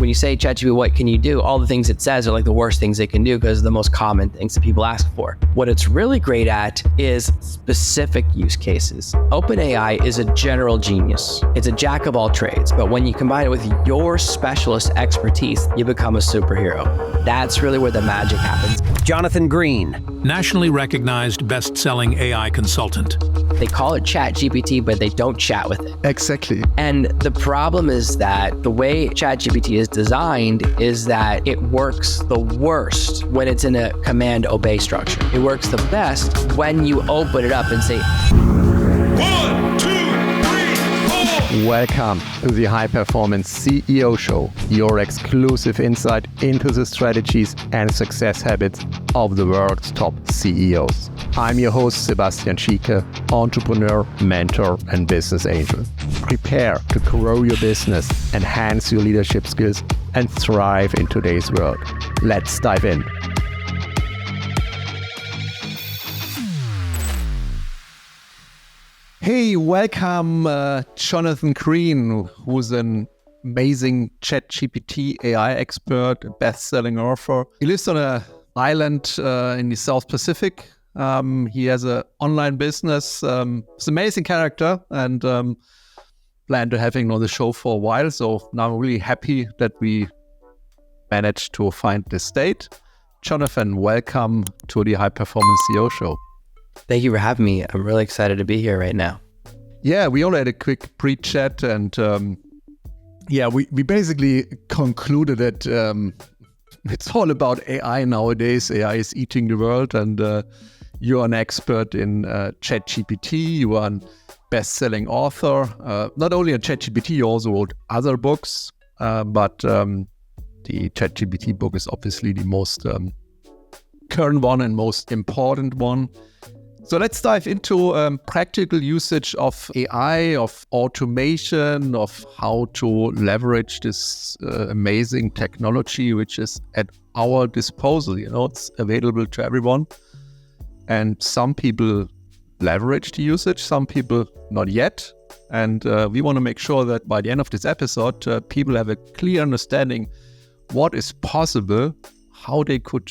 when you say ChatGPT, what can you do? All the things it says are like the worst things it can do because they're the most common things that people ask for. What it's really great at is specific use cases. OpenAI is a general genius. It's a jack of all trades, but when you combine it with your specialist expertise, you become a superhero. That's really where the magic happens. Jonathan Green, nationally recognized best-selling AI consultant. They call it Chat GPT, but they don't chat with it. Exactly. And the problem is that the way Chat GPT is designed is that it works the worst when it's in a command-obey structure. It works the best when you open it up and say, 1, 2, 3, 4. Welcome to the High Performance CEO Show, your exclusive insight into the strategies and success habits of the world's top CEOs. I'm your host, Sebastian Schieke, entrepreneur, mentor, and business angel. Prepare to grow your business, enhance your leadership skills, and thrive in today's world. Let's dive in. Hey, welcome, Jonathan Green, who's an amazing ChatGPT AI expert, a best-selling author. He lives on an island in the South Pacific. He has an online business. He's an amazing character, and plan to have him on the show for a while. So now I'm really happy that we managed to find this date. Jonathan, welcome to the High Performance CEO Show. thank you for having me. I'm really excited to be here right now. Yeah, we only had a quick pre-chat, and we basically concluded that it's all about AI nowadays. AI is eating the world, and you're an expert in Chat GPT. You are a best-selling author. Not only on Chat GPT, you also wrote other books, but the Chat GPT book is obviously the most current one and most important one. So let's dive into practical usage of AI, of automation, of how to leverage this amazing technology, which is at our disposal. You know, it's available to everyone. And some people leverage the usage, some people not yet. And we want to make sure that by the end of this episode, people have a clear understanding what is possible, how they could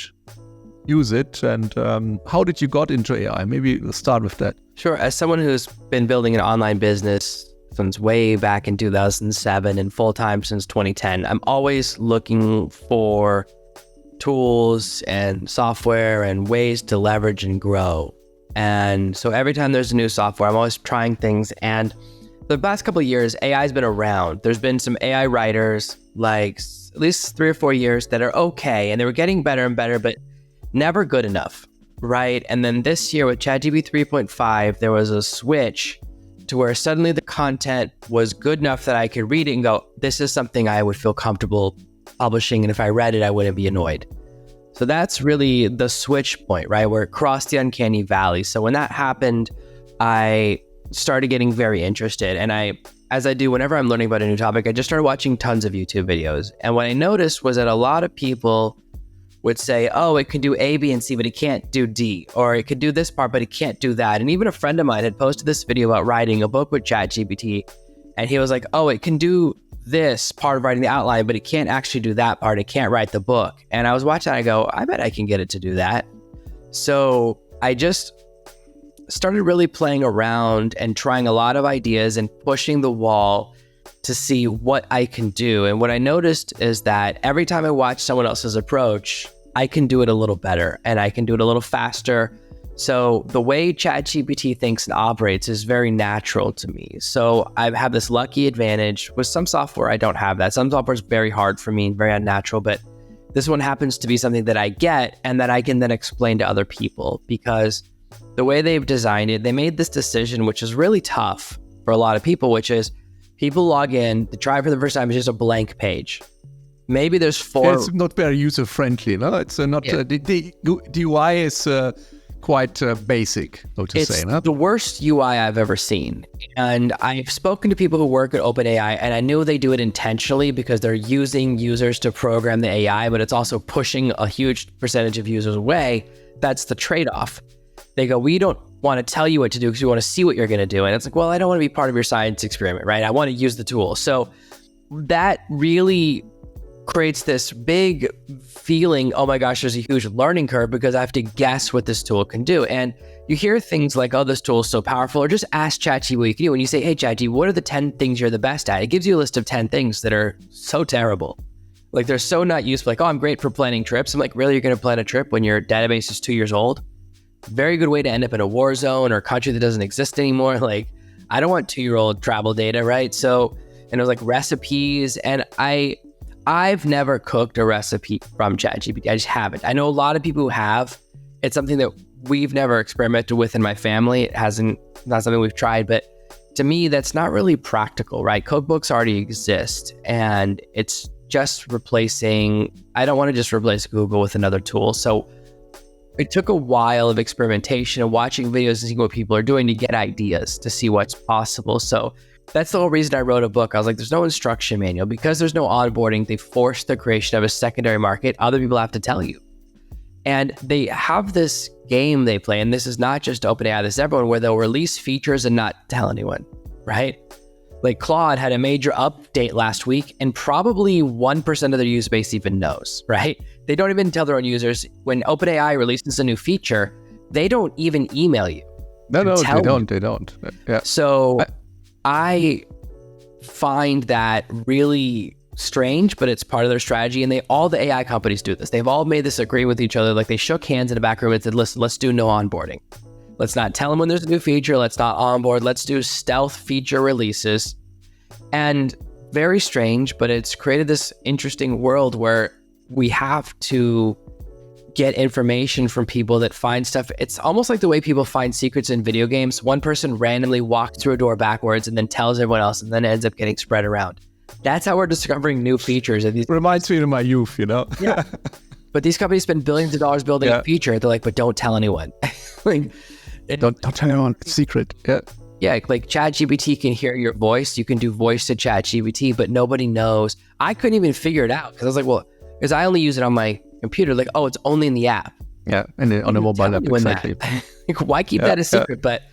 use it, and how did you got into AI? Maybe we'll start with that. Sure. As someone who's been building an online business since way back in 2007 and full-time since 2010, I'm always looking for tools and software and ways to leverage and grow. And so every time there's a new software, I'm always trying things. And the past couple of years, AI has been around. There's been some AI writers, like at least 3 or 4 years, that are okay, and they were getting better and better, but never good enough, right? And then this year with ChatGPT 3.5, there was a switch to where suddenly the content was good enough that I could read it and go, this is something I would feel comfortable publishing, and if I read it, I wouldn't be annoyed. So that's really the switch point, right? Where it crossed the uncanny valley. So when that happened, I started getting very interested. And as I do whenever I'm learning about a new topic, I just started watching tons of YouTube videos. And what I noticed was that a lot of people would say, oh, it can do A, B, and C, but it can't do D, or it could do this part, but it can't do that. And even a friend of mine had posted this video about writing a book with ChatGPT, and he was like, oh, it can do this part of writing the outline, but it can't actually do that part. It can't write the book. And I was watching that, I go, I bet I can get it to do that. So I just started really playing around and trying a lot of ideas and pushing the wall to see what I can do. And what I noticed is that every time I watch someone else's approach, I can do it a little better and I can do it a little faster. So the way ChatGPT thinks and operates is very natural to me. So I have this lucky advantage. With some software, I don't have that. Some software is very hard for me and very unnatural, but this one happens to be something that I get and that I can then explain to other people, because the way they've designed it, they made this decision, which is really tough for a lot of people, which is people log in, they try for the first time, it's just a blank page. Maybe there's 4... It's not very user-friendly, no? It's not... Yeah. The UI is quite basic, so to say, no? It's the worst UI I've ever seen. And I've spoken to people who work at OpenAI, and I knew they do it intentionally because they're using users to program the AI, but it's also pushing a huge percentage of users away. That's the trade-off. They go, we don't want to tell you what to do because we want to see what you're going to do. And it's like, well, I don't want to be part of your science experiment, right? I want to use the tool. So that really creates this big feeling, oh my gosh, there's a huge learning curve because I have to guess what this tool can do. And you hear things like, oh, this tool is so powerful, or just ask ChatGPT what you can do. When you say, hey, ChatGPT, what are the 10 things you're the best at? It gives you a list of 10 things that are so terrible. Like they're so not useful. Like, oh, I'm great for planning trips. I'm like, really, you're going to plan a trip when your database is 2 years old? Very good way to end up in a war zone or a country that doesn't exist anymore. Like, I don't want 2-year-old travel data, right? So, and it was like recipes, and I've never cooked a recipe from ChatGPT. I just haven't. I know a lot of people who have. It's something that we've never experimented with in my family. It hasn't, not something we've tried, but to me, that's not really practical, right? Cookbooks already exist, and it's just replacing, I don't want to just replace Google with another tool. So it took a while of experimentation and watching videos and seeing what people are doing to get ideas, to see what's possible. So that's the whole reason I wrote a book. I was like, there's no instruction manual. Because there's no onboarding, they forced the creation of a secondary market. Other people have to tell you. And they have this game they play, and this is not just OpenAI, this is everyone, where they'll release features and not tell anyone, right? Like Claude had a major update last week, and probably 1% of their user base even knows, right? They don't even tell their own users. When OpenAI releases a new feature, they don't even email you. No, they don't. Yeah. So I find that really strange, but it's part of their strategy. And all the AI companies do this. They've all made this agree with each other. Like they shook hands in a back room and said, listen, let's do no onboarding. Let's not tell them when there's a new feature. Let's not onboard. Let's do stealth feature releases. And very strange, but it's created this interesting world where we have to get information from people that find stuff. It's almost like the way people find secrets in video games. One person randomly walks through a door backwards and then tells everyone else, and then it ends up getting spread around. That's how we're discovering new features. And these reminds me of my youth, you know? Yeah. But these companies spend billions of dollars building a feature. They're like, but don't tell anyone. Like, don't tell anyone. It's secret. Yeah. Yeah, like ChatGPT can hear your voice. You can do voice to ChatGPT, but nobody knows. I couldn't even figure it out because I was like, well, because I only use it on my computer. Like, oh, it's only in the app. Yeah, and on the mobile app, exactly. Like, why keep that a secret? But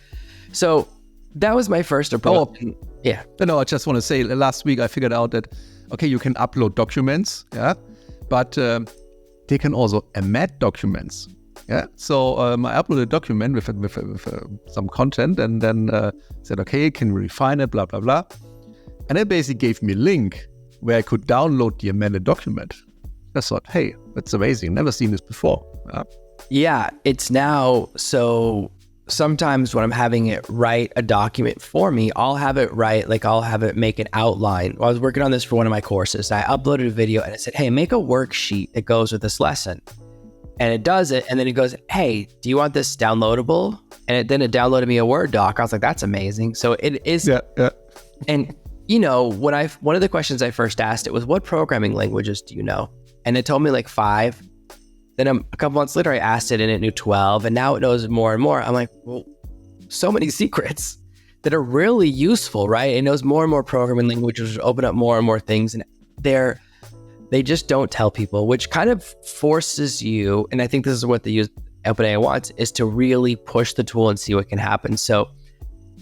so that was my first approach. Oh, yeah. No, I just want to say, last week I figured out that, okay, you can upload documents, yeah, but they can also embed documents. Yeah, so I uploaded a document with some content, and then said, okay, can we refine it, blah, blah, blah. And it basically gave me a link where I could download the amended document. I thought, hey, that's amazing. Never seen this before. Yeah, it's now, so sometimes when I'm having it write a document for me, I'll have it make an outline. Well, I was working on this for one of my courses. I uploaded a video and it said, hey, make a worksheet that goes with this lesson. And it does it, and then it goes, hey, do you want this downloadable? And then it downloaded me a Word doc. I was like, that's amazing. So it is. Yeah. And, you know, one of the questions I first asked it was, what programming languages do you know? And it told me like 5. Then a couple months later, I asked it and it knew 12. And now it knows more and more. I'm like, well, so many secrets that are really useful, right? It knows more and more programming languages, which open up more and more things. And they just don't tell people, which kind of forces you, and I think this is what the OpenAI wants, is to really push the tool and see what can happen. So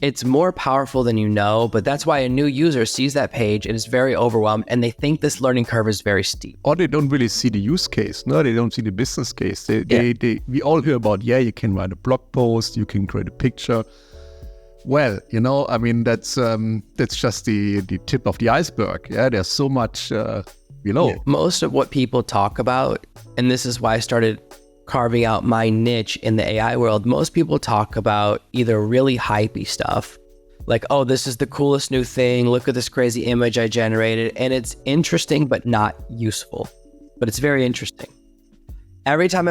it's more powerful than you know, but that's why a new user sees that page and is very overwhelmed, and they think this learning curve is very steep. Or they don't really see the use case. No, they don't see the business case. We all hear about, you can write a blog post, you can create a picture. Well, you know, I mean, that's just the tip of the iceberg. Yeah, there's so much below. Most of what people talk about, and this is why I started carving out my niche in the AI world, most people talk about either really hypey stuff, like, oh, this is the coolest new thing, look at this crazy image I generated, and it's interesting but not useful, but it's very interesting. Every time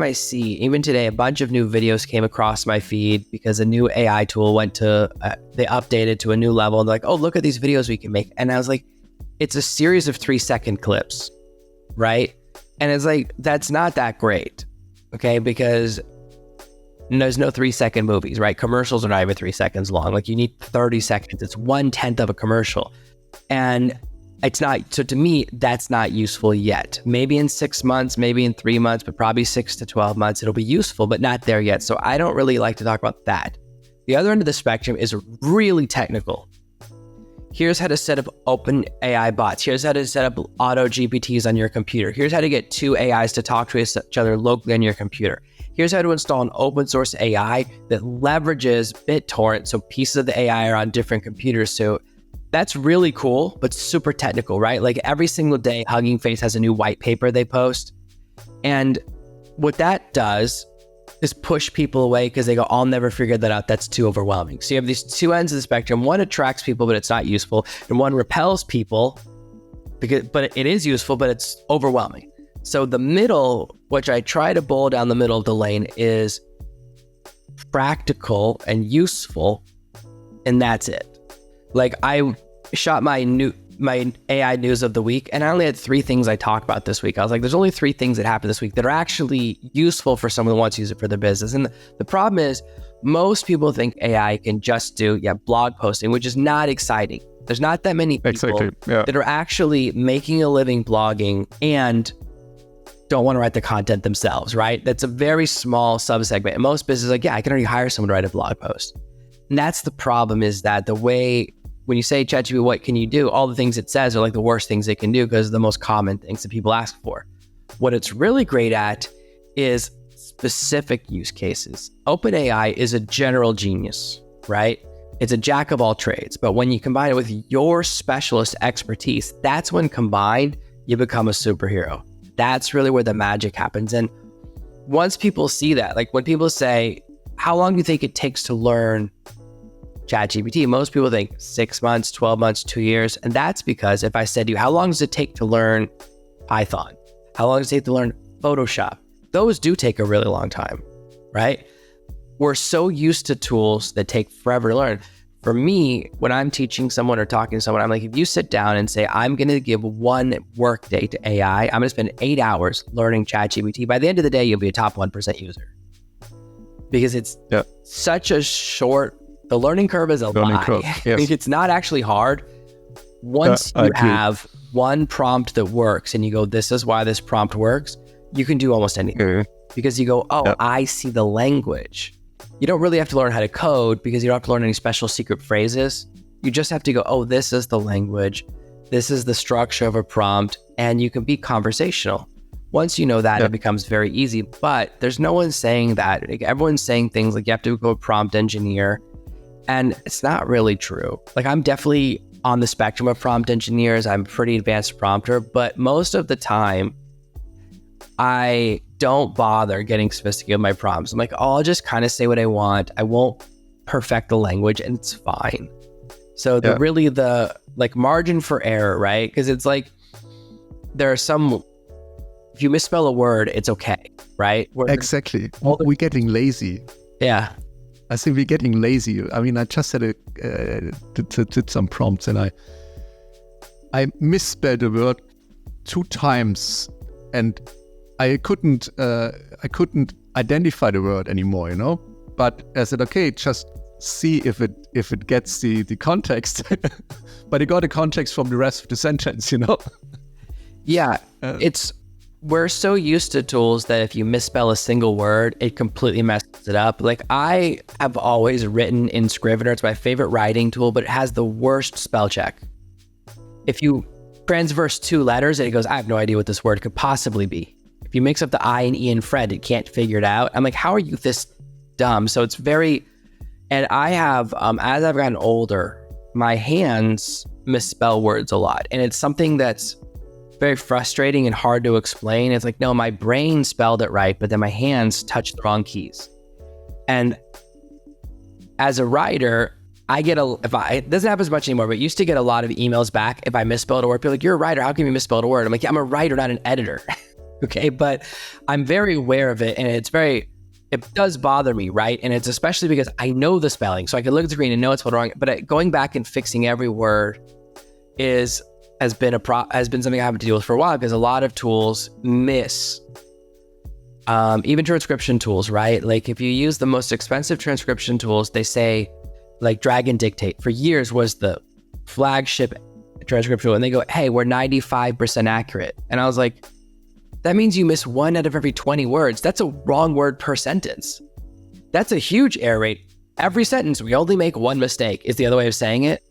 I see, even today, a bunch of new videos came across my feed because a new AI tool they updated to a new level, and they're like, oh, look at these videos we can make. And I was like, it's a series of 3-second clips, right? And it's like, that's not that great, okay? Because there's no 3-second movies, right? Commercials are not even 3 seconds long. Like, you need 30 seconds. It's 1/10 of a commercial. And it's not, so to me, that's not useful yet. Maybe in 6 months, maybe in 3 months, but probably 6 to 12 months, it'll be useful, but not there yet. So I don't really like to talk about that. The other end of the spectrum is really technical. Here's how to set up open AI bots. Here's how to set up auto GPTs on your computer. Here's how to get two AIs to talk to each other locally on your computer. Here's how to install an open source AI that leverages BitTorrent, so pieces of the AI are on different computers. So that's really cool, but super technical, right? Like every single day, Hugging Face has a new white paper they post. And what that does is push people away because they go, I'll never figure that out. That's too overwhelming. So you have these two ends of the spectrum. One attracts people, but it's not useful. And one repels people, but it is useful, but it's overwhelming. So the middle, which I try to boil down the middle of the lane, is practical and useful, and that's it. Like I shot my AI news of the week, and I only had 3 things I talked about this week. I was like, there's only 3 things that happened this week that are actually useful for someone who wants to use it for their business. And the problem is most people think AI can just do blog posting, which is not exciting. There's not that many people that are actually making a living blogging and don't want to write the content themselves, right? That's a very small subsegment. And most businesses are like, I can already hire someone to write a blog post. And that's the problem, is that the way, when you say ChatGPT, what can you do? All the things it says are like the worst things it can do because of the most common things that people ask for. What it's really great at is specific use cases. OpenAI is a general genius, right? It's a jack of all trades. But when you combine it with your specialist expertise, that's when combined, you become a superhero. That's really where the magic happens. And once people see that, like when people say, how long do you think it takes to learn ChatGPT? Most people think 6 months, 12 months, 2 years. And that's because if I said to you, how long does it take to learn Python? How long does it take to learn Photoshop? Those do take a really long time, right? We're so used to tools that take forever to learn. For me, when I'm teaching someone or talking to someone, I'm like, if you sit down and say, I'm going to give 1 work day to AI, I'm going to spend 8 hours learning ChatGPT. By the end of the day, you'll be a top 1% user. Because it's such a short, the learning curve is a lie. Yes. I mean, it's not actually hard. Once you have one prompt that works and you go, this is why this prompt works, you can do almost anything. Because you go, I see the language. You don't really have to learn how to code because you don't have to learn any special secret phrases. You just have to go, this is the language. This is the structure of a prompt, and you can be conversational. Once you know that, it becomes very easy, but there's no one saying that. Like, everyone's saying things like you have to go prompt engineer, and it's not really true. Like, I'm definitely on the spectrum of prompt engineers. I'm a pretty advanced prompter, but most of the time, I don't bother getting sophisticated with my prompts. I'm like, I'll just kind of say what I want. I won't perfect the language, and it's fine. So really the like margin for error, right? Because it's like, there are some, if you misspell a word, it's okay, right? Exactly. We're getting lazy. Yeah. I think we're getting lazy. I mean, I just had did some prompts, and I misspelled a word 2 times, and I couldn't identify the word anymore, But I said, okay, just see if it gets the context. But it got the context from the rest of the sentence, Yeah, we're so used to tools that if you misspell a single word, it completely messes it up. Like, I have always written in Scrivener. It's my favorite writing tool, but it has the worst spell check. If you transverse 2 letters, and it goes, I have no idea what this word could possibly be. If you mix up the I and E in Fred, it can't figure it out. I'm like, how are you this dumb? So it's very, and I have, as I've gotten older, my hands misspell words a lot. And it's something that's very frustrating and hard to explain. It's like, no, my brain spelled it right, but then my hands touched the wrong keys. And as a writer, it doesn't happen as much anymore, but I used to get a lot of emails back if I misspelled a word. People are like, you're a writer, how can you misspell a word? I'm like, I'm a writer, not an editor. Okay, but I'm very aware of it, and it does bother me, right? And it's especially because I know the spelling, so I can look at the screen and know it's spelled wrong. But going back and fixing every word has been something I have to deal with for a while, because a lot of tools miss. Even transcription tools, right? Like, if you use the most expensive transcription tools, they say, like Dragon Dictate for years was the flagship transcription tool, and they go, hey, we're 95% accurate. And I was like, that means you miss 1 out of every 20 words. That's a wrong word per sentence. That's a huge error rate. Every sentence, we only make 1 mistake, is the other way of saying it.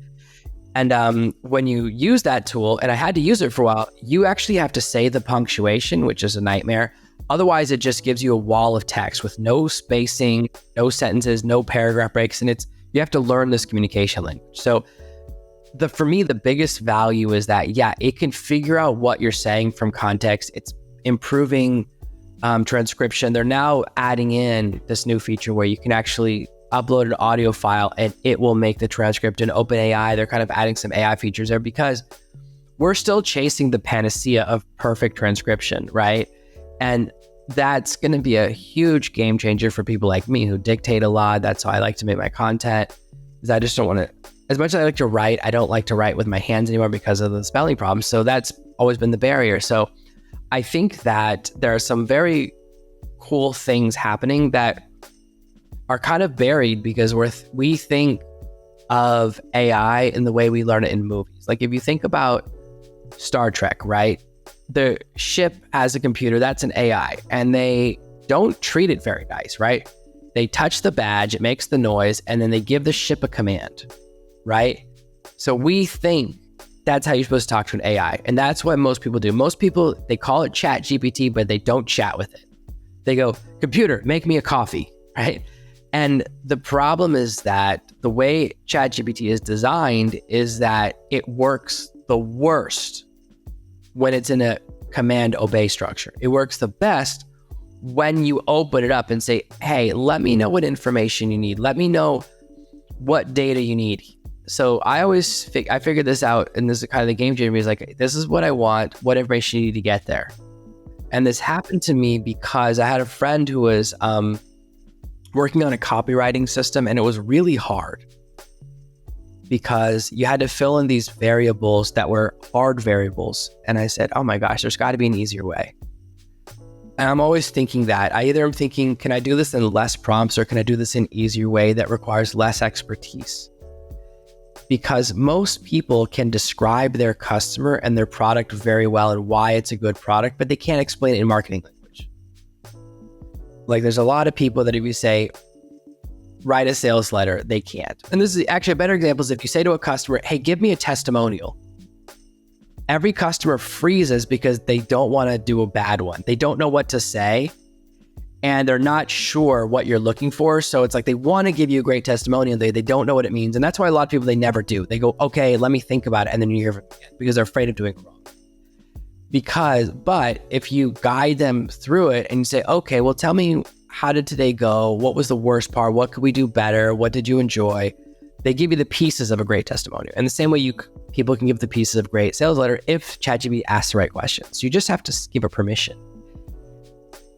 And when you use that tool, and I had to use it for a while, you actually have to say the punctuation, which is a nightmare. Otherwise, it just gives you a wall of text with no spacing, no sentences, no paragraph breaks, and you have to learn this communication language. So for me, the biggest value is that, it can figure out what you're saying from context. It's improving transcription. They're now adding in this new feature where you can actually upload an audio file and it will make the transcript in OpenAI. They're kind of adding some AI features there because we're still chasing the panacea of perfect transcription, right? And that's going to be a huge game changer for people like me who dictate a lot. That's how I like to make my content, is I just don't want to, as much as I like to write, I don't like to write with my hands anymore because of the spelling problems. So that's always been the barrier. So I think that there are some very cool things happening that are kind of buried because we think of AI in the way we learn it in movies. Like if you think about Star Trek, right? The ship has a computer, that's an AI, and they don't treat it very nice, right? They touch the badge, it makes the noise, and then they give the ship a command, right? So we think that's how you're supposed to talk to an AI. And that's what most people do. Most people, they call it Chat GPT, but they don't chat with it. They go, computer, make me a coffee, right? And the problem is that the way Chat GPT is designed is that it works the worst when it's in a command obey structure. It works the best when you open it up and say, hey, let me know what information you need. Let me know what data you need. So I figured this out, and this is kind of the game changer. Is like, this is what I want, what information you need to get there. And this happened to me because I had a friend who was working on a copywriting system, and it was really hard because you had to fill in these variables that were hard variables. And I said, oh my gosh, there's got to be an easier way. And I'm always thinking that. I'm thinking, can I do this in less prompts, or can I do this in an easier way that requires less expertise? Because most people can describe their customer and their product very well and why it's a good product, but they can't explain it in marketing language. Like there's a lot of people that if you say, write a sales letter, they can't. And this is actually a better example is if you say to a customer, hey, give me a testimonial. Every customer freezes because they don't want to do a bad one. They don't know what to say and they're not sure what you're looking for. So it's like they want to give you a great testimonial. They don't know what it means. And that's why a lot of people, they never do. They go, okay, let me think about it. And then you hear from them again because they're afraid of doing it wrong. But if you guide them through it and you say, okay, well, tell me, how did today go? What was the worst part? What could we do better? What did you enjoy? They give you the pieces of a great testimonial. And the same way people can give the pieces of great sales letter if ChatGPT asks the right questions. You just have to give a permission.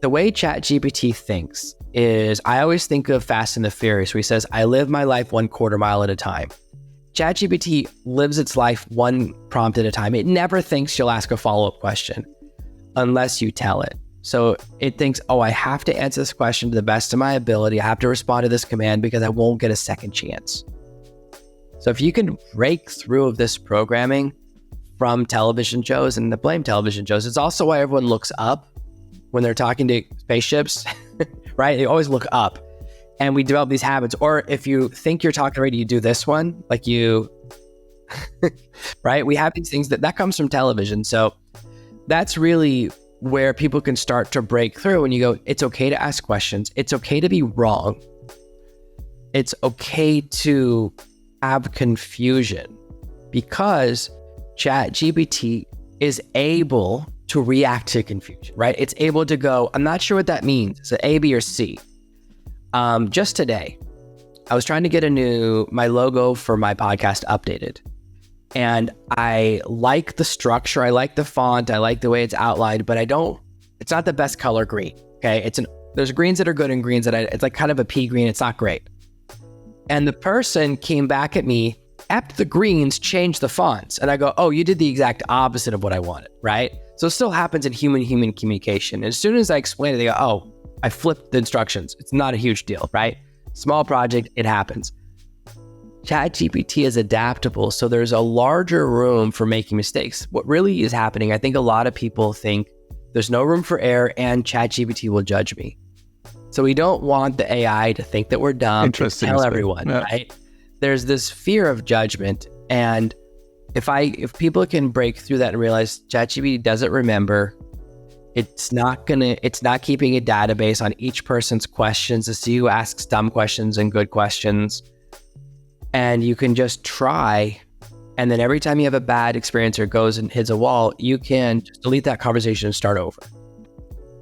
The way ChatGPT thinks is, I always think of Fast and the Furious, where he says, I live my life 1/4 mile at a time. ChatGPT lives its life one prompt at a time. It never thinks you'll ask a follow-up question unless you tell it. So it thinks, oh, I have to answer this question to the best of my ability. I have to respond to this command because I won't get a second chance. So if you can break through of this programming from television shows, and the blame television shows, it's also why everyone looks up when they're talking to spaceships, right? They always look up. And we develop these habits. Or if you think you're talking to radio, you do this one, like you, right? We have these things that comes from television. So that's really where people can start to break through and you go, it's okay to ask questions. It's okay to be wrong. It's okay to have confusion because ChatGPT is able to react to confusion, right? It's able to go, I'm not sure what that means. Is it A, B, or C? Just today, I was trying to get my logo for my podcast updated. And I like the structure, I like the font, I like the way it's outlined, but it's not the best color green, okay? There's greens that are good and greens it's like kind of a pea green, it's not great. And the person came back at me, "Epped the greens, changed the fonts." And I go, oh, you did the exact opposite of what I wanted, right? So it still happens in human communication. And as soon as I explain it, they go, oh, I flipped the instructions. It's not a huge deal, right? Small project, it happens. ChatGPT is adaptable, so there's a larger room for making mistakes. What really is happening, I think a lot of people think there's no room for error and ChatGPT will judge me. So we don't want the AI to think that we're dumb, to tell everyone, right? There's this fear of judgment, and if people can break through that and realize ChatGPT doesn't remember, it's not keeping a database on each person's questions to see who asks dumb questions and good questions. And you can just try. And then every time you have a bad experience or goes and hits a wall, you can just delete that conversation and start over.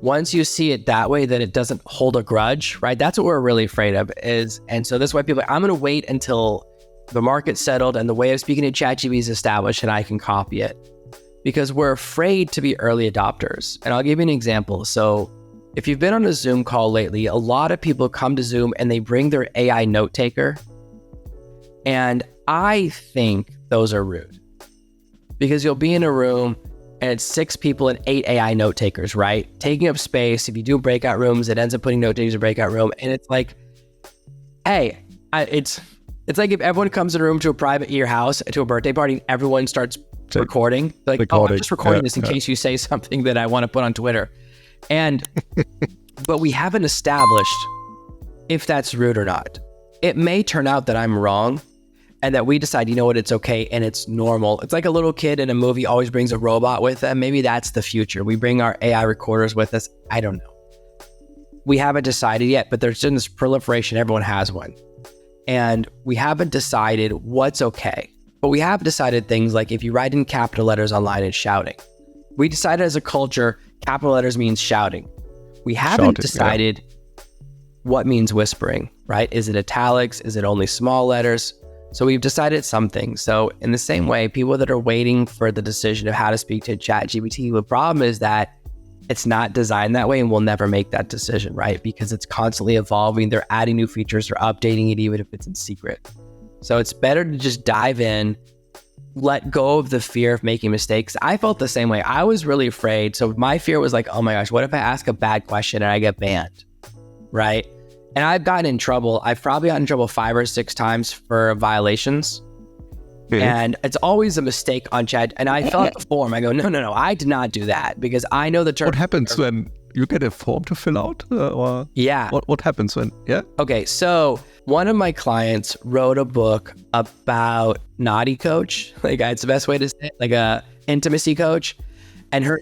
Once you see it that way, then it doesn't hold a grudge, right? That's what we're really afraid of and so that's why people are, I'm going to wait until the market's settled and the way of speaking to ChatGPT is established and I can copy it, because we're afraid to be early adopters. And I'll give you an example. So if you've been on a Zoom call lately, a lot of people come to Zoom and they bring their AI note taker. And I think those are rude, because you'll be in a room and it's 6 people and 8 AI note takers, right? Taking up space. If you do breakout rooms, it ends up putting note takers in a breakout room. And it's like, hey, it's like if everyone comes in a room to a private at your house, to a birthday party, and everyone starts recording. Like, oh, I'm just recording this in case you say something that I want to put on Twitter. And, but we haven't established if that's rude or not. It may turn out that I'm wrong and that we decide, you know what, it's okay and it's normal. It's like a little kid in a movie always brings a robot with them. Maybe that's the future. We bring our AI recorders with us. I don't know. We haven't decided yet, but there's been this proliferation. Everyone has one. And we haven't decided what's okay. But we have decided things like if you write in capital letters online, it's shouting. We decided as a culture, capital letters means shouting. We haven't decided what means whispering, right? Is it italics? Is it only small letters? So we've decided some things. So in the same way, people that are waiting for the decision of how to speak to ChatGPT, the problem is that it's not designed that way and we'll never make that decision, right? Because it's constantly evolving. They're adding new features, they're updating it even if it's in secret. So it's better to just dive in, let go of the fear of making mistakes. I felt the same way. I was really afraid. So my fear was like, oh my gosh, what if I ask a bad question and I get banned, right? And I've gotten in trouble. I've probably gotten in trouble 5 or 6 times for violations. And it's always a mistake on Chat. And I fill out the form. I go, no, I did not do that because I know the term. What happens when you get a form to fill out? Or yeah. What happens when? Yeah. Okay. So one of my clients wrote a book about naughty coach. Like it's the best way to say it, like a intimacy coach. And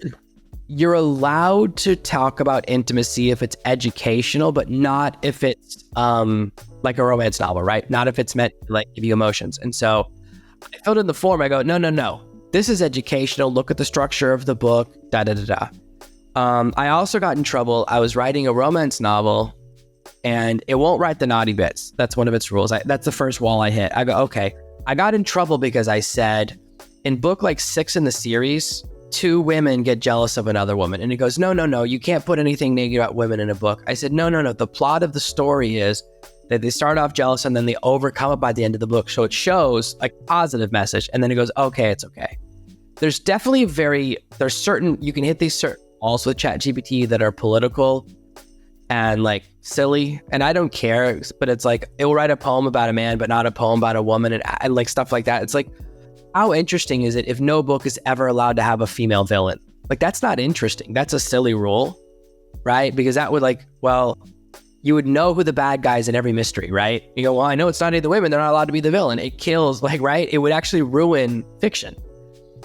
you're allowed to talk about intimacy if it's educational, but not if it's like a romance novel, right? Not if it's meant to like give you emotions. And so I filled in the form. I go, no. This is educational. Look at the structure of the book, I also got in trouble. I was writing a romance novel and it won't write the naughty bits. That's one of its rules. That's the first wall I hit. I go, okay. I got in trouble because I said in book like 6 in the series, 2 women get jealous of another woman. And he goes, no, you can't put anything negative about women in a book. I said, no. The plot of the story is that they start off jealous and then they overcome it by the end of the book. So it shows like positive message. And then it goes, okay, it's okay. There's definitely there's certain, you can hit these certain walls with ChatGPT that are political and like silly. And I don't care, but it's like, it will write a poem about a man, but not a poem about a woman and like stuff like that. It's like, how interesting is it if no book is ever allowed to have a female villain? Like, that's not interesting. That's a silly rule, right? Because that would like, well, you would know who the bad guys in every mystery, right? You go, well, I know it's not any of the women. They're not allowed to be the villain. It kills, like, right? It would actually ruin fiction.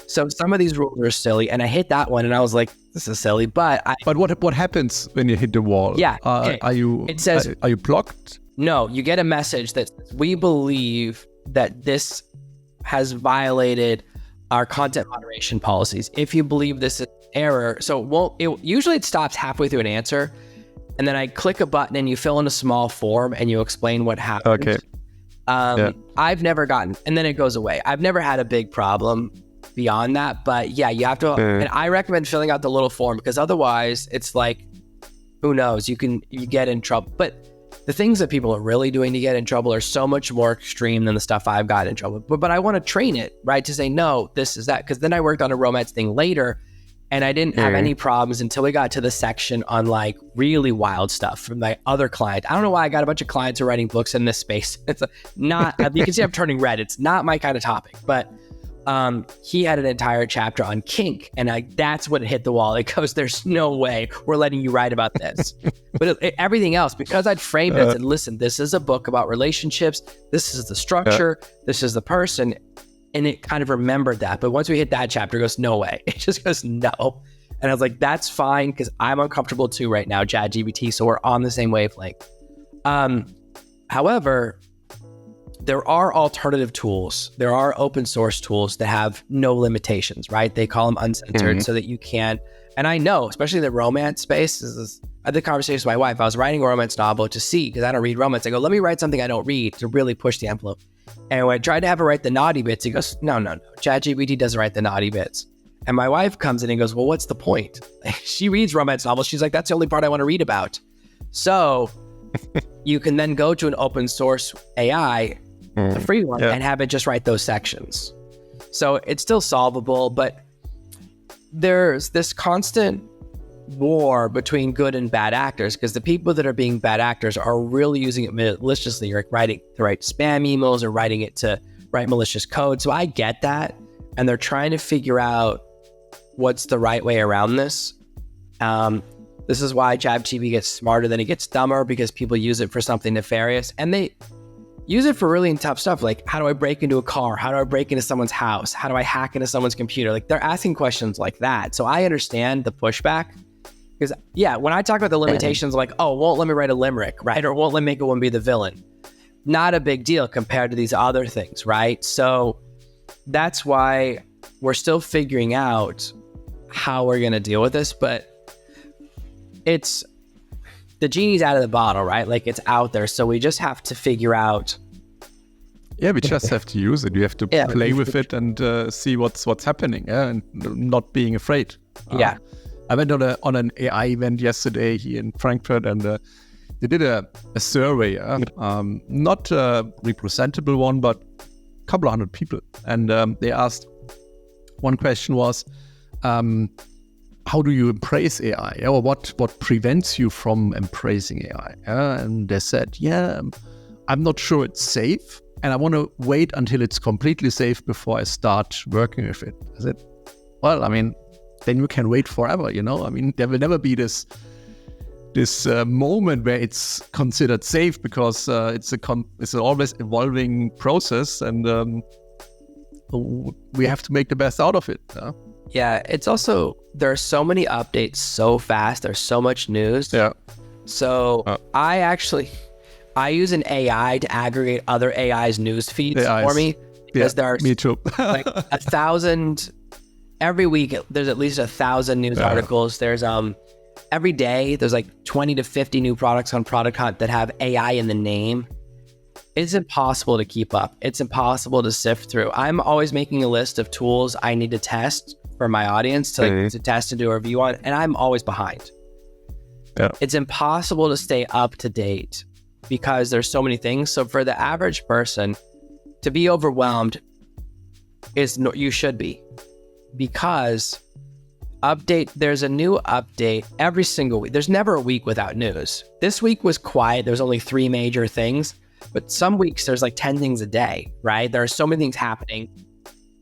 So some of these rules are silly. And I hit that one and I was like, this is silly. But what happens when you hit the wall? Yeah. Okay. Are you blocked? No, you get a message that we believe that this has violated our content moderation policies. If you believe this is error, so usually it stops halfway through an answer. And then I click a button and you fill in a small form and you explain what happened. Okay. I've never gotten, and then it goes away. I've never had a big problem beyond that, but yeah, you have to, and I recommend filling out the little form because otherwise it's like, who knows, you get in trouble. But the things that people are really doing to get in trouble are so much more extreme than the stuff I've gotten in trouble. But I want to train it, right? To say, no, this is that. Because then I worked on a romance thing later and I didn't have any problems until we got to the section on like really wild stuff from my other client. I don't know why I got a bunch of clients who are writing books in this space. It's not, you can see I'm turning red. It's not my kind of topic, but he had an entire chapter on kink and that's what hit the wall. It goes, there's no way we're letting you write about this. But everything else, because I'd framed it and said, listen, this is a book about relationships. This is the structure. This is the person. And it kind of remembered that. But once we hit that chapter, it goes, no way. It just goes, no. And I was like, that's fine, because I'm uncomfortable too right now, Chat GPT. So we're on the same wavelength. However, there are alternative tools. There are open source tools that have no limitations, right? They call them uncensored so that you can. And I know, especially the romance space, I had the conversation with my wife. I was writing a romance novel to see, because I don't read romance. I go, let me write something I don't read to really push the envelope. And when I tried to have her write the naughty bits, he goes, no. ChatGPT doesn't write the naughty bits. And my wife comes in and goes, well, what's the point? She reads romance novels. She's like, that's the only part I want to read about. So you can then go to an open source AI, a free one, and have it just write those sections. So it's still solvable, but there's this constant war between good and bad actors, because the people that are being bad actors are really using it maliciously, or writing to write spam emails or writing it to write malicious code. So I get that. And they're trying to figure out what's the right way around this. This is why ChatGPT gets smarter, then it gets dumber, because people use it for something nefarious. And they use it for really tough stuff, like, how do I break into a car? How do I break into someone's house? How do I hack into someone's computer? Like, they're asking questions like that. So I understand the pushback. Because, when I talk about the limitations, like, oh, won't let me write a limerick, right? Or won't let me make a one be the villain. Not a big deal compared to these other things, right? So that's why we're still figuring out how we're going to deal with this. But the genie's out of the bottle, right? Like, it's out there. So we just have to figure out. Yeah, we just have to use it. You have to play with it and see what's happening, and not being afraid. I went on an AI event yesterday here in Frankfurt, and they did a survey, not a representable one, but a couple of hundred people. And they asked, one question was, how do you embrace AI? Or what prevents you from embracing AI? And they said, I'm not sure it's safe, and I want to wait until it's completely safe before I start working with it. I said, well, I mean, then you can wait forever, I mean, there will never be this moment where it's considered safe, because it's an always evolving process, and we have to make the best out of it. Yeah, it's also, there are so many updates so fast. There's so much news. So I use an AI to aggregate other AI's news feeds for me, because there are me too. like 1,000 every week. There's at least 1,000 news articles. There's every day there's like 20 to 50 new products on Product Hunt that have AI in the name. It's impossible to keep up. It's impossible to sift through. I'm always making a list of tools I need to test for my audience to test and do a review on, and I'm always behind. It's impossible to stay up to date because there's so many things. So for the average person to be overwhelmed you should be, because there's a new update every single week. There's never a week without news. This week was quiet. There's only 3 major things, but some weeks there's like 10 things a day, right? There are so many things happening.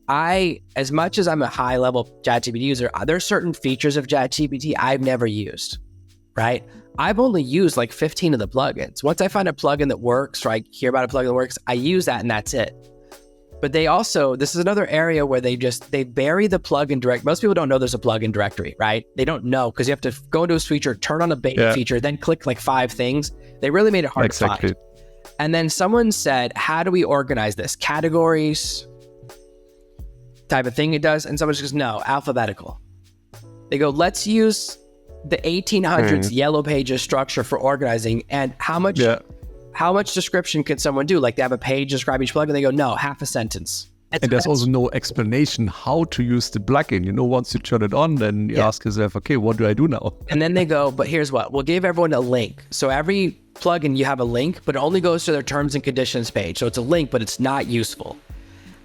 As much as I'm a high level ChatGPT user, there are certain features of ChatGPT I've never used, right? I've only used like 15 of the plugins. Once I find a plugin that works, or I hear about a plugin that works, I use that and that's it. But this is another area where they bury the plugin direct. Most people don't know there's a plugin directory, right? They don't know, because you have to go into a feature, turn on a beta feature, then click like 5 things. They really made it hard to find. And then someone said, how do we organize this? Categories type of thing it does. And someone just goes, no, alphabetical. They go, let's use the 1800s yellow pages structure for organizing. And how much description can someone do? Like, they have a page describe each plugin. They go, no, half a sentence. And there's also no explanation how to use the plugin. Once you turn it on, then you ask yourself, okay, what do I do now? And then they go, but here's what, we'll give everyone a link. So every plugin, you have a link, but it only goes to their terms and conditions page. So it's a link, but it's not useful.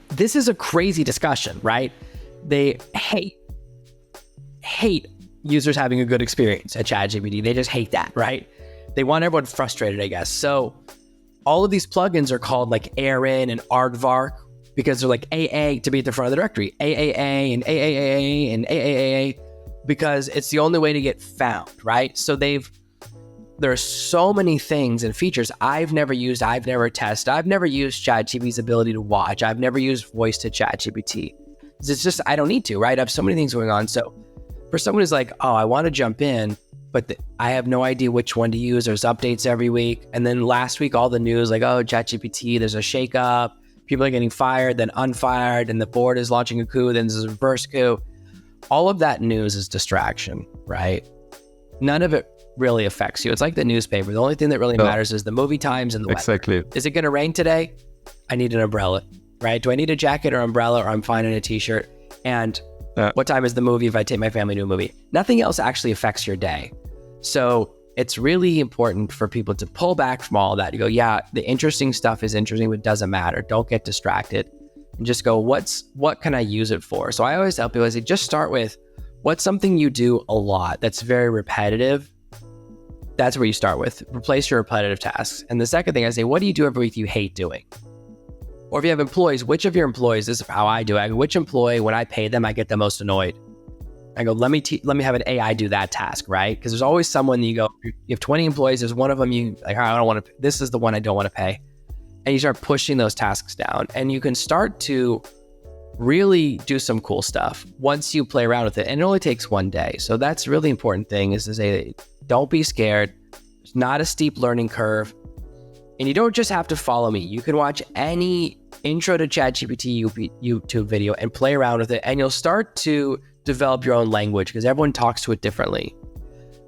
This is a crazy discussion, right? They hate users having a good experience at ChatGPT. They just hate that, right? They want everyone frustrated, I guess. So all of these plugins are called like Aaron and Aardvark, because they're like AA to be at the front of the directory, AAA and AAA and AAA, because it's the only way to get found, right? So they've there are so many things and features I've never used, I've never tested. I've never used ChatGPT's ability to watch. I've never used voice to ChatGPT. It's just, I don't need to, right? I have so many things going on. So for someone who's like, oh, I want to jump in, but I have no idea which one to use. There's updates every week. And then last week, all the news like, oh, ChatGPT, there's a shakeup. People are getting fired, then unfired, and the board is launching a coup, then there's a reverse coup. All of that news is distraction, right? None of it really affects you. It's like the newspaper. The only thing that really matters is the movie times and the weather. Exactly. Is it going to rain today? I need an umbrella, right? Do I need a jacket or umbrella, or I'm fine in a t-shirt? And what time is the movie if I take my family to a movie? Nothing else actually affects your day. So it's really important for people to pull back from all that. You go, yeah, the interesting stuff is interesting, but it doesn't matter. Don't get distracted. And just go, what can I use it for? So I always tell people, I say, just start with, what's something you do a lot that's very repetitive? That's where you start with. Replace your repetitive tasks. And the second thing I say, what do you do every week you hate doing? Or if you have employees, which of your employees, this is how I do it. I go, which employee, when I pay them, I get the most annoyed? I go, let me have an AI do that task, right? Because there's always someone you go, you have 20 employees, there's one of them you like, I don't want to, this is the one I don't want to pay. And you start pushing those tasks down, and you can start to really do some cool stuff once you play around with it. And it only takes one day. So that's a really important thing, is to say, don't be scared. It's not a steep learning curve. And you don't just have to follow me. You can watch any intro to ChatGPT YouTube video and play around with it, and you'll start to develop your own language because everyone talks to it differently.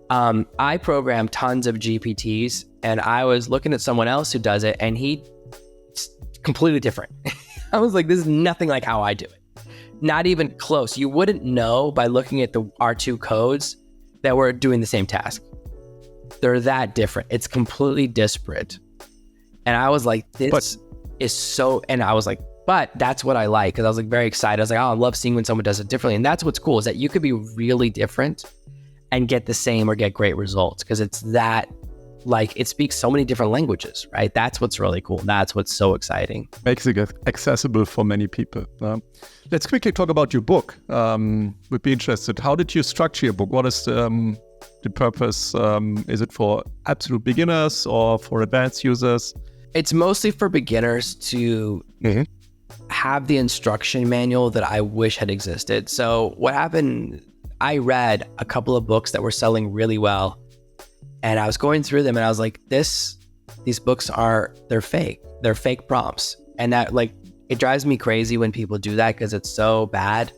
I program tons of GPTs, and I was looking at someone else who does it, and it's completely different. I was like, this is nothing like how I do it. Not even close. You wouldn't know by looking at the R2 codes that we're doing the same task. They're that different. It's completely disparate. And I was like, this is so, and I was like, but that's what I like, because I was like very excited. I was like, oh, I love seeing when someone does it differently. And that's what's cool, is that you could be really different and get the same or get great results, because it's that, like, it speaks so many different languages, right? That's what's really cool. That's what's so exciting. Makes it accessible for many people. Let's quickly talk about your book. Would be interested. How did you structure your book? What is the purpose? Is it for absolute beginners or for advanced users? It's mostly for beginners to have the instruction manual that I wish had existed. So what happened, I read a couple of books that were selling really well, and I was going through them, and I was like, these books they're fake. They're fake prompts. And that, like, it drives me crazy when people do that, because it's so bad.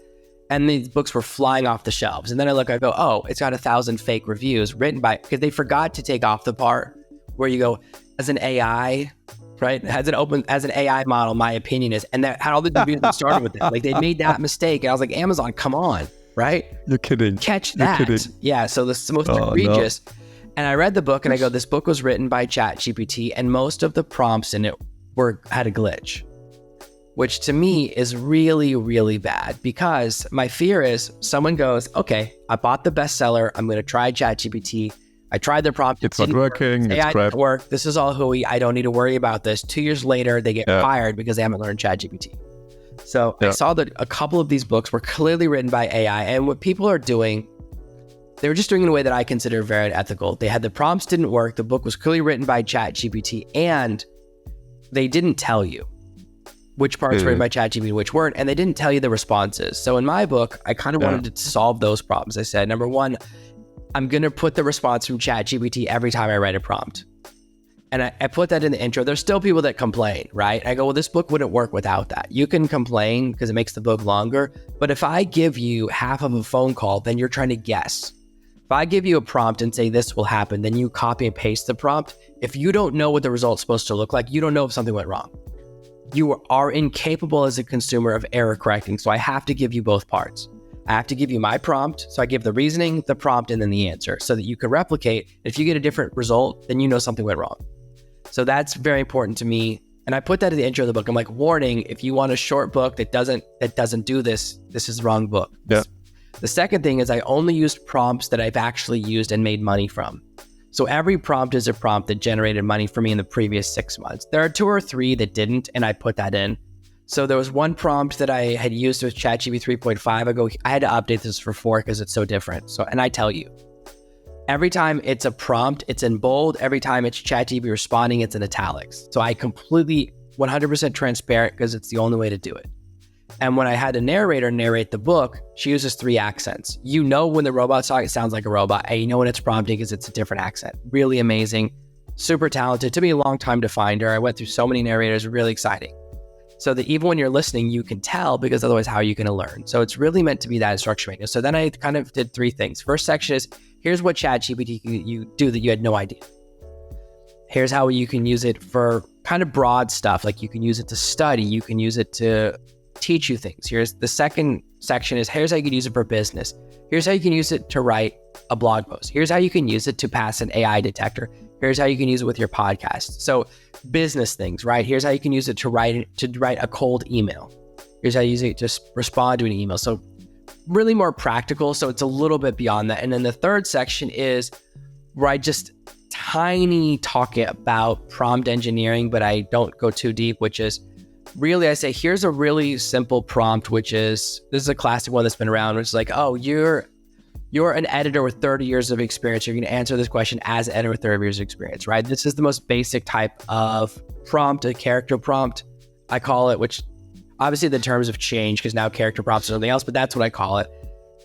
And these books were flying off the shelves. And then I go, oh, it's got 1,000 fake reviews written by, because they forgot to take off the part where you go, as an AI, right? As an AI model, my opinion is, and that had all the reviews that started with it. Like, they made that mistake. And I was like, Amazon, come on, right? You're kidding. Catch that. You're kidding. Yeah, so this is the most egregious. No. And I read the book, and I go, this book was written by Chat GPT, and most of the prompts in it had a glitch, which to me is really, really bad, because my fear is someone goes, okay, I bought the bestseller, I'm going to try Chat GPT. I tried the prompt. It's not working. It's crap. Work. This is all hooey. I don't need to worry about this. 2 years later, they get fired because they haven't learned Chat GPT. So I saw that a couple of these books were clearly written by AI, and what people are doing, they were just doing it in a way that I consider very unethical. They had the prompts didn't work. The book was clearly written by Chat GPT, and they didn't tell you which parts were written by Chat GPT, which weren't, and they didn't tell you the responses. So in my book, I kind of wanted to solve those problems. I said, number one, I'm going to put the response from Chat GPT every time I write a prompt. And I put that in the intro. There's still people that complain, right? I go, well, this book wouldn't work without that. You can complain because it makes the book longer. But if I give you half of a phone call, then you're trying to guess. If I give you a prompt and say this will happen, then you copy and paste the prompt. If you don't know what the result's supposed to look like, you don't know if something went wrong. You are incapable as a consumer of error correcting. So I have to give you both parts. I have to give you my prompt. So I give the reasoning, the prompt, and then the answer so that you can replicate. If you get a different result, then you know something went wrong. So that's very important to me. And I put that in the intro of the book. I'm like, warning, if you want a short book that doesn't do this, this is the wrong book. Yeah. The second thing is I only used prompts that I've actually used and made money from. So every prompt is a prompt that generated money for me in the previous 6 months. There are 2 or 3 that didn't, and I put that in. So there was one prompt that I had used with ChatGPT 3.5. I had to update this for 4 because it's so different. So, and I tell you. Every time it's a prompt, it's in bold. Every time it's ChatGPT responding, it's in italics. So I completely 100% transparent because it's the only way to do it. And when I had a narrator narrate the book, she uses 3 accents. You know when the robot's talking, it sounds like a robot. And you know when it's prompting because it's a different accent. Really amazing, super talented. It took me a long time to find her. I went through so many narrators, really exciting. So that even when you're listening, you can tell, because otherwise how are you going to learn? So it's really meant to be that instruction manual. So then I kind of did 3 things. First section is, here's what ChatGPT you do that you had no idea. Here's how you can use it for kind of broad stuff. Like you can use it to study, you can use it to teach you things. Here's the second section is, here's how you can use it for business. Here's how you can use it to write a blog post. Here's how you can use it to pass an AI detector. Here's how you can use it with your podcast. So business things, right? Here's how you can use it to write a cold email. Here's how you use it to respond to an email. So really more practical. So it's a little bit beyond that. And then the third section is where I just tiny talking about prompt engineering, but I don't go too deep, which is really, I say, here's a really simple prompt, which is, this is a classic one that's been around, which is like, oh, you're an editor with 30 years of experience. You're going to answer this question as an editor with 30 years of experience, right? This is the most basic type of prompt, a character prompt, I call it, which obviously the terms have changed because now character prompts are something else, but that's what I call it.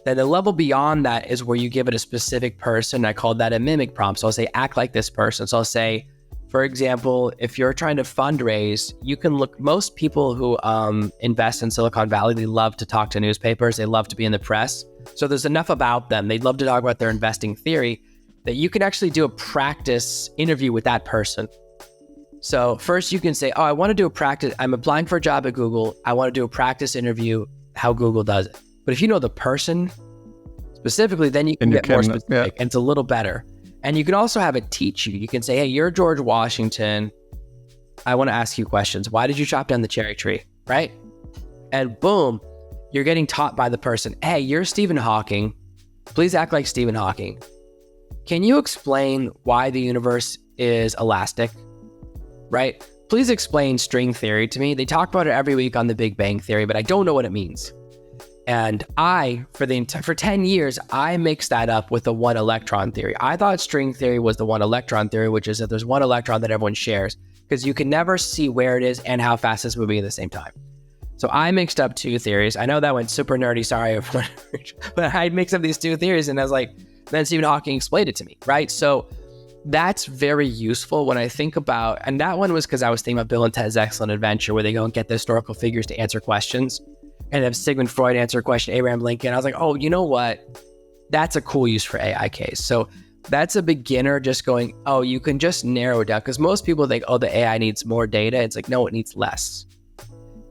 Then the level beyond that is where you give it a specific person. I call that a mimic prompt. So I'll say, act like this person. So I'll say, for example, if you're trying to fundraise, you can look, most people who invest in Silicon Valley, they love to talk to newspapers. They love to be in the press. So there's enough about them. They'd love to talk about their investing theory that you can actually do a practice interview with that person. So first you can say, oh, I want to do a practice. I'm applying for a job at Google. I want to do a practice interview, how Google does it. But if you know the person specifically, then you can get more specific, and it's a little better. And you can also have it teach you. You can say, hey, you're George Washington. I want to ask you questions. Why did you chop down the cherry tree, right? And boom, you're getting taught by the person. Hey, you're Stephen Hawking. Please act like Stephen Hawking. Can you explain why the universe is elastic, right? Please explain string theory to me. They talk about it every week on the Big Bang Theory, but I don't know what it means. And for 10 years, I mixed that up with the one electron theory. I thought string theory was the one electron theory, which is that there's one electron that everyone shares, because you can never see where it is and how fast it's moving at the same time. So I mixed up 2 theories. I know that went super nerdy, sorry, but I mixed up these 2 theories, and I was like, then Stephen Hawking explained it to me, right? So that's very useful when I think about, and that one was because I was thinking about Bill and Ted's Excellent Adventure, where they go and get the historical figures to answer questions. And have Sigmund Freud answer a question, Abraham Lincoln. I was like, oh, you know what? That's a cool use for AI case. So that's a beginner just going, oh, you can just narrow it down. Because most people think, oh, the AI needs more data. It's like, no, it needs less.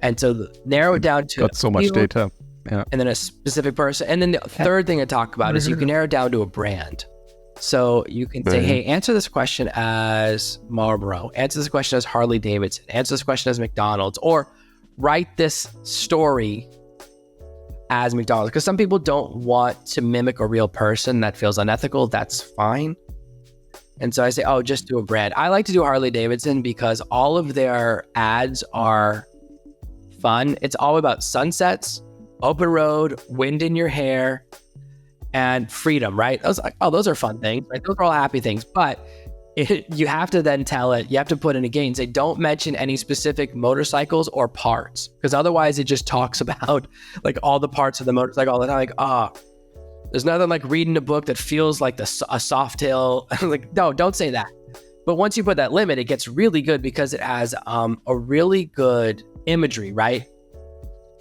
And so narrow it down to got so much data. Yeah. And then a specific person. And then the third thing I talk about is you can narrow it down to a brand. So you can say, hey, answer this question as Marlboro. Answer this question as Harley Davidson. Answer this question as McDonald's. Or write this story as McDonald's, because some people don't want to mimic a real person. That feels unethical. That's fine. And so I say, oh, just do a brand. I like to do Harley Davidson because all of their ads are fun. It's all about sunsets, open road, wind in your hair, and freedom, right? Those are fun things, right? Those are all happy things. But you have to then tell it, you have to put in a game, say, don't mention any specific motorcycles or parts, because otherwise it just talks about like all the parts of the motorcycle all the time. Like, there's nothing like reading a book that feels like a soft tail. Like, no, don't say that. But once you put that limit, it gets really good because it has a really good imagery, right?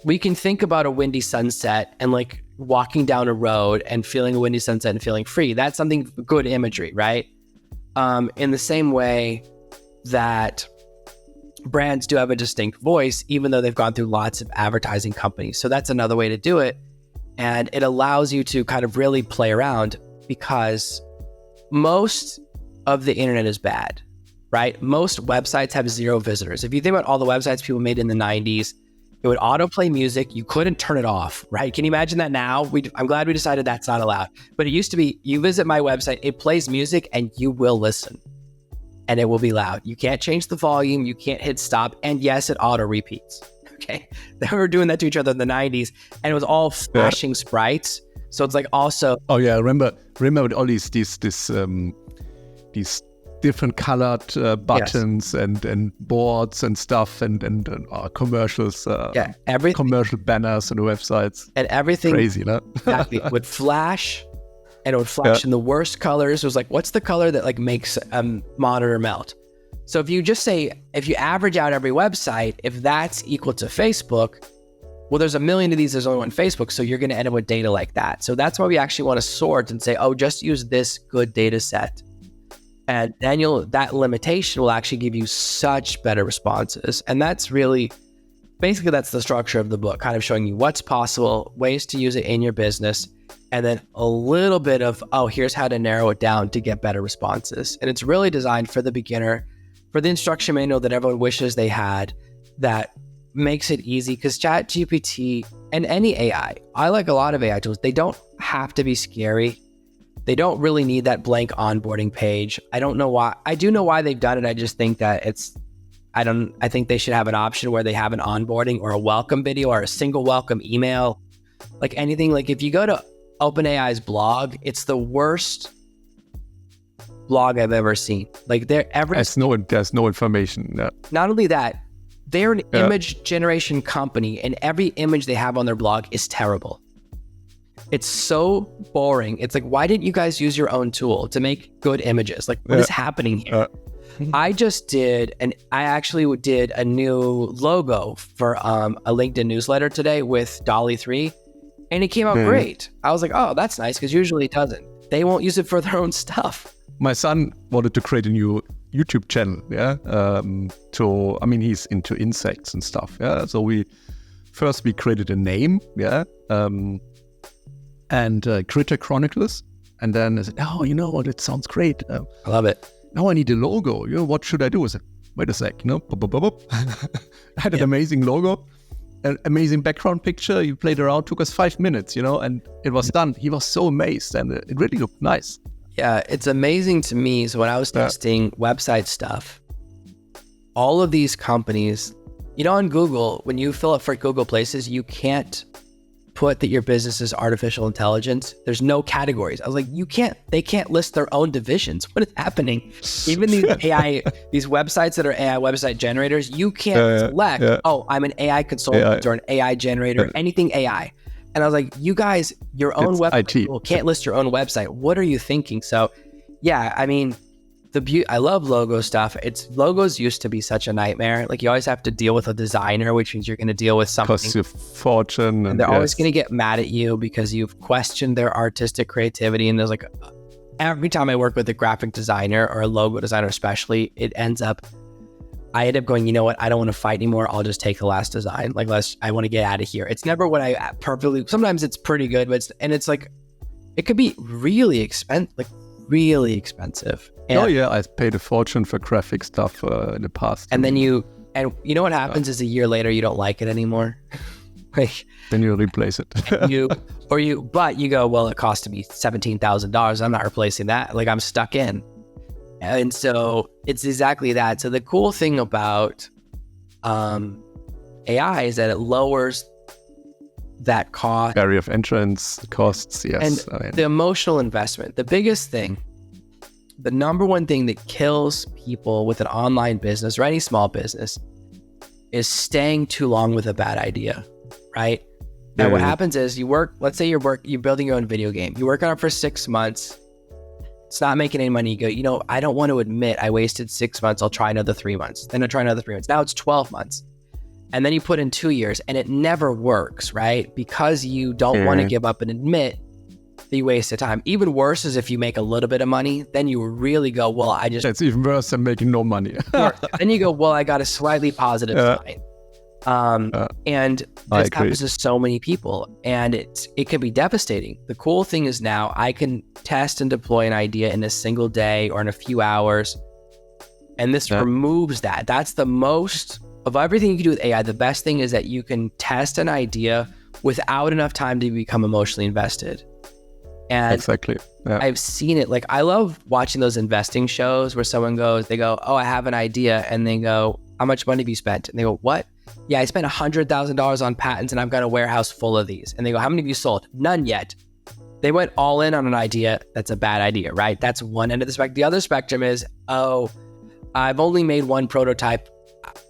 We can think about a windy sunset and like walking down a road and feeling a windy sunset and feeling free. That's something good imagery, right? In the same way that brands do have a distinct voice, even though they've gone through lots of advertising companies. So that's another way to do it. And it allows you to kind of really play around, because most of the internet is bad, right? Most websites have 0 visitors. If you think about all the websites people made in the 90s, it would autoplay music. You couldn't turn it off, right? Can you imagine that now? I'm glad we decided that's not allowed. But it used to be, you visit my website, it plays music and you will listen. And it will be loud. You can't change the volume. You can't hit stop. And yes, it auto repeats. Okay. They were doing that to each other in the 90s, and it was all flashing sprites. So it's like also, Oh yeah, remember with all these different colored buttons and boards and stuff and commercials. everything, commercial banners on the websites. and everything Crazy, no? exactly would flash, and it would flash in the worst colors. It was like, what's the color that like makes a monitor melt? So if you average out every website, if that's equal to Facebook, well, there's a million of these, there's only one Facebook, so you're going to end up with data like that. So that's why we actually want to sort and say, oh, just use this good data set. And then that limitation will actually give you such better responses. And that's really, basically that's the structure of the book, kind of showing you what's possible, ways to use it in your business, and then a little bit of, oh, here's how to narrow it down to get better responses. And it's really designed for the beginner, for the instruction manual that everyone wishes they had, that makes it easy, because Chat GPT and any AI, I like a lot of AI tools, they don't have to be scary. They don't really need that blank onboarding page. I don't know why. I do know why they've done it. I just think that I think they should have an option where they have an onboarding or a welcome video or a single welcome email. Like anything, like if you go to OpenAI's blog, it's the worst blog I've ever seen. Like there's no information. No. Not only that, they're an image generation company, and every image they have on their blog is terrible. It's so boring. It's like, why didn't you guys use your own tool to make good images? Like, what is happening here? I actually did a new logo for a LinkedIn newsletter today with Dolly 3, and it came out great. I was like, oh, that's nice, because usually it doesn't. They won't use it for their own stuff. My son wanted to create a new YouTube channel, he's into insects and stuff, so we created a name, and Critter Chronicles, and then I said, oh, you know what, it sounds great. I love it. Now I need a logo, what should I do? I said, wait a sec, I had an amazing logo, an amazing background picture, you played around, took us 5 minutes, and it was done. He was so amazed, and it really looked nice. Yeah, it's amazing to me. So when I was testing website stuff, all of these companies, on Google, when you fill up for Google Places, you can't put that your business is artificial intelligence. There's no categories. I was like, they can't list their own divisions. What is happening? Even these AI, these websites that are AI website generators, you can't select, oh, I'm an AI consultant or an AI generator, anything AI. And I was like, you guys, your own website can't list your own website. What are you thinking? So yeah, I mean, I love logo stuff. Logos used to be such a nightmare. Like you always have to deal with a designer, which means you're going to deal with something. Costs you a fortune. And they're always going to get mad at you because you've questioned their artistic creativity. And there's like, every time I work with a graphic designer or a logo designer especially, I end up going, you know what? I don't want to fight anymore. I'll just take the last design. Like, I want to get out of here. It's never what I sometimes it's pretty good, but it's like, it could be really expensive, And, I paid a fortune for graphic stuff in the past. And then you know what happens is a year later, you don't like it anymore. Then you replace it. But you go, well, it cost me $17,000. I'm not replacing that. Like I'm stuck in. And so it's exactly that. So the cool thing about AI is that it lowers that cost. Barrier of entrance costs, yes. And the emotional investment. The biggest thing, the number one thing that kills people with an online business or any small business is staying too long with a bad idea, right? Now what happens is let's say you're building your own video game. You work on it for 6 months. It's not making any money. You go, I don't want to admit I wasted 6 months. I'll try another 3 months. Then I'll try another 3 months. Now it's 12 months. And then you put in 2 years and it never works, right? Because you don't want to give up and admit that you wasted time. Even worse is if you make a little bit of money, then you really go, well, That's even worse than making no money. Then you go, well, I got a slightly positive sign. And this happens to so many people, and it can be devastating. The cool thing is now I can test and deploy an idea in a single day or in a few hours, and this removes that. That's the most of everything you can do with AI. The best thing is that you can test an idea without enough time to become emotionally invested. And exactly. I've seen it. Like I love watching those investing shows where they go, oh, I have an idea, and they go, how much money have you spent? And they go, what? Yeah, I spent $100,000 on patents and I've got a warehouse full of these. And they go, how many have you sold? None yet. They went all in on an idea that's a bad idea, right? That's one end of the spectrum. The other spectrum is, oh, I've only made one prototype.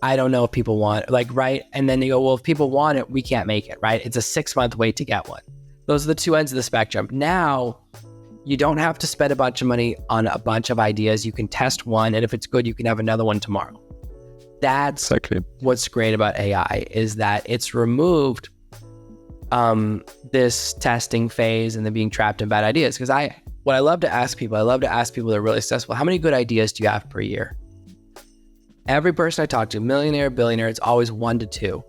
I don't know if people want it, like, right? And then you go, well, if people want it, we can't make it, right? It's a 6-month wait to get one. Those are the two ends of the spectrum. Now, you don't have to spend a bunch of money on a bunch of ideas. You can test one, and if it's good, you can have another one tomorrow. That's Exactly. what's great about AI, is that it's removed this testing phase and then being trapped in bad ideas. Because what I love to ask people that are really successful, how many good ideas do you have per year? Every person I talk to, millionaire, billionaire, it's always 1 to 2.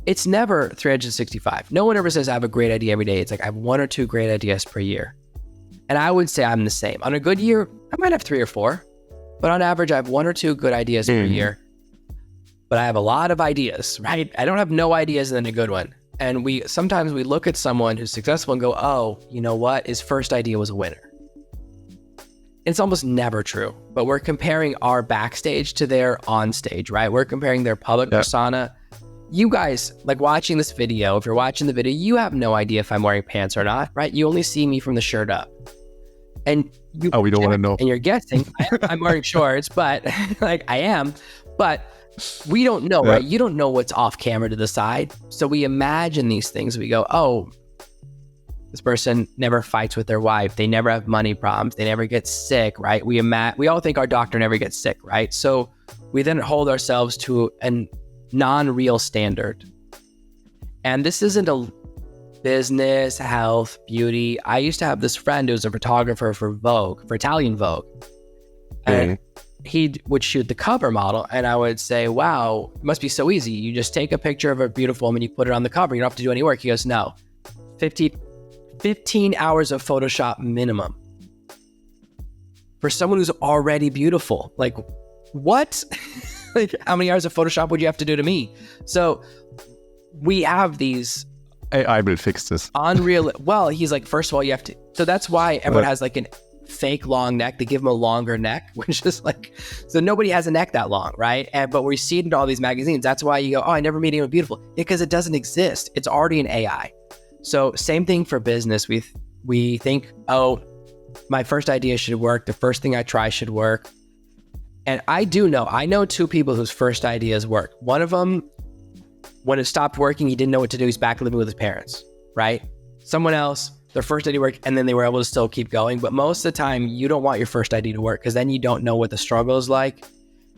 It's never 365. No one ever says I have a great idea every day. It's like I have 1 or 2 great ideas per year. And I would say I'm the same. On a good year, I might have 3 or 4, but on average, I have 1 or 2 good ideas per year. But I have a lot of ideas, right? I don't have no ideas and then a good one. And sometimes we look at someone who's successful and go, oh, you know what? His first idea was a winner. It's almost never true, but we're comparing our backstage to their on stage, right? We're comparing their public persona. You guys, like watching this video, if you're watching the video, you have no idea if I'm wearing pants or not, right? You only see me from the shirt up. And we don't want to know. And you're guessing I'm wearing shorts, but like I am, but we don't know, right? You don't know what's off camera to the side. So we imagine these things. We go, oh, this person never fights with their wife. They never have money problems. They never get sick, right? We all think our doctor never gets sick, right? So we then hold ourselves to a non-real standard. And this isn't a business, health, beauty. I used to have this friend who was a photographer for Vogue, for Italian Vogue. And he would shoot the cover model, and I would say, wow, it must be so easy. You just take a picture of a beautiful woman, you put it on the cover. You don't have to do any work. He goes, no, 15 hours of Photoshop minimum for someone who's already beautiful. Like, what? Like, how many hours of Photoshop would you have to do to me? So we have these AI will fix this. Unreal. Well, he's like, first of all, you have to. So that's why everyone has like an fake long neck. They give him a longer neck, which is like, so nobody has a neck that long, right? But we see it in all these magazines. That's why you go, oh, I never made anyone beautiful. Because it doesn't exist. It's already an AI. So same thing for business. We think, oh, my first idea should work. The first thing I try should work. And I know 2 people whose first ideas work. One of them, when it stopped working, he didn't know what to do. He's back living with his parents, right? Someone else, their first idea worked, and then they were able to still keep going. But most of the time, you don't want your first idea to work because then you don't know what the struggle is like.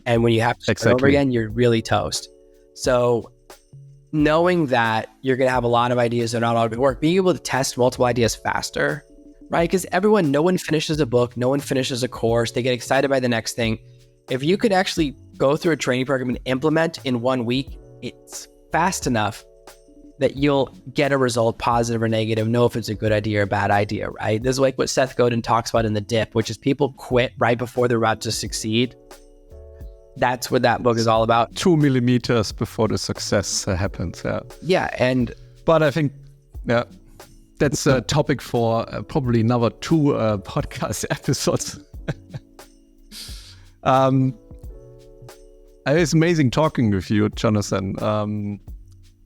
And when you have to start over again, you're really toast. So knowing that you're going to have a lot of ideas that are not all going to work, being able to test multiple ideas faster, right? Because no one finishes a book, no one finishes a course. They get excited by the next thing. If you could actually go through a training program and implement in 1 week, it's fast enough that you'll get a result, positive or negative, know if it's a good idea or a bad idea, right? This is like what Seth Godin talks about in The Dip, which is people quit right before they're about to succeed. That's what that book is all about. 2 millimeters before the success happens. Yeah. But I think, that's a topic for probably another 2 podcast episodes. It's amazing talking with you, Jonathan.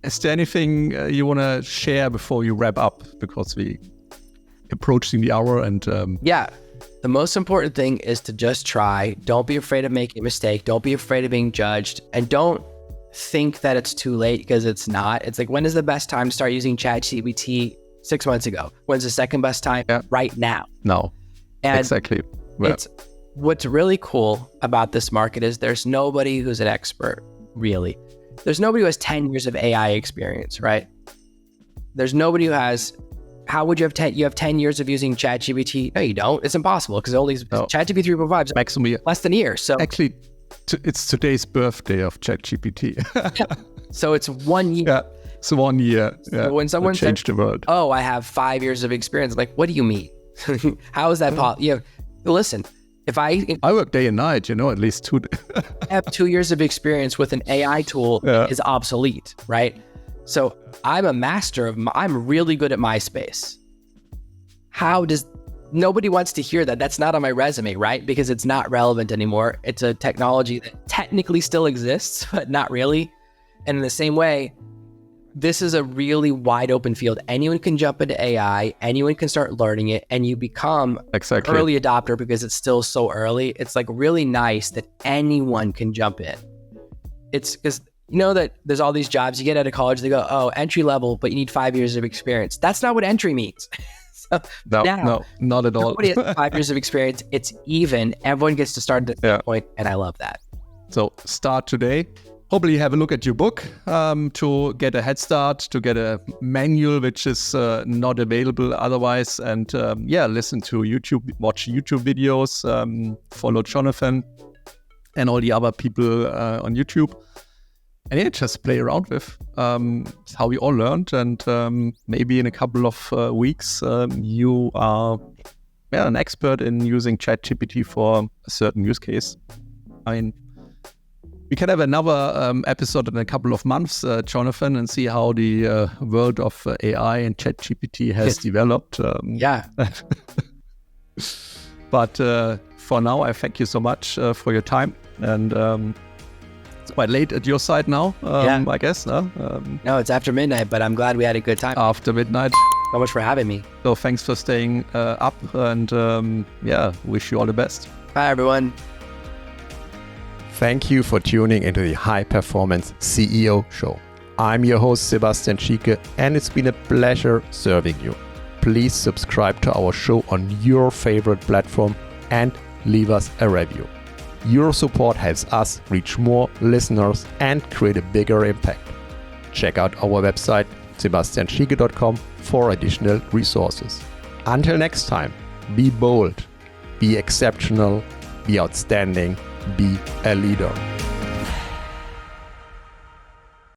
Is there anything you want to share before you wrap up? Because we approaching the hour and... The most important thing is to just try. Don't be afraid of making a mistake. Don't be afraid of being judged. And don't think that it's too late, because it's not. It's like, when is the best time to start using Chat GPT? 6 months ago. When's the second best time? Right now. No. And exactly. What's really cool about this market is there's nobody who's an expert, really. There's nobody who has 10 years of AI experience, right? There's nobody who has... How would you have 10? You have 10 years of using Chat GPT? No, you don't. It's impossible, because Chat GPT 3.5 is maximum less than a year. So actually, it's today's birthday of Chat GPT. So it's 1 year. Yeah, it's 1 year. So when someone changed the world. Oh, I have 5 years of experience. Like, what do you mean? How is that possible? Listen, if I work day and night, at least 2 days. I have 2 years of experience with an AI tool is obsolete, right? So I'm a master I'm really good at MySpace. Nobody wants to hear that. That's not on my resume, right? Because it's not relevant anymore. It's a technology that technically still exists, but not really. And in the same way, this is a really wide open field. Anyone can jump into AI, anyone can start learning it, and you become Exactly. early adopter because it's still so early. It's like really nice that anyone can jump in. It's because you know that there's all these jobs you get out of college, they go, oh, entry level, but you need 5 years of experience. That's not what entry means. So No, not at all. nobody has 5 years of experience. It's even. Everyone gets to start at the same point, and I love that. So start today. Hopefully have a look at your book to get a head start, to get a manual, which is not available otherwise. And listen to YouTube, watch YouTube videos, follow Jonathan and all the other people on YouTube. And just play around with. It's how we all learned. And maybe in a couple of weeks, you are an expert in using Chat GPT for a certain use case. I mean, we can have another episode in a couple of months, Jonathan, and see how the world of AI and Chat GPT has developed. But for now, I thank you so much for your time. And it's quite late at your side now, I guess. No, it's after midnight, but I'm glad we had a good time. After midnight. So much for having me. So thanks for staying up. And wish you all the best. Bye, everyone. Thank you for tuning into the High Performance CEO Show. I'm your host, Sebastian Schieke, and it's been a pleasure serving you. Please subscribe to our show on your favorite platform and leave us a review. Your support helps us reach more listeners and create a bigger impact. Check out our website, sebastianschieke.com, for additional resources. Until next time, be bold, be exceptional, be outstanding, be a leader.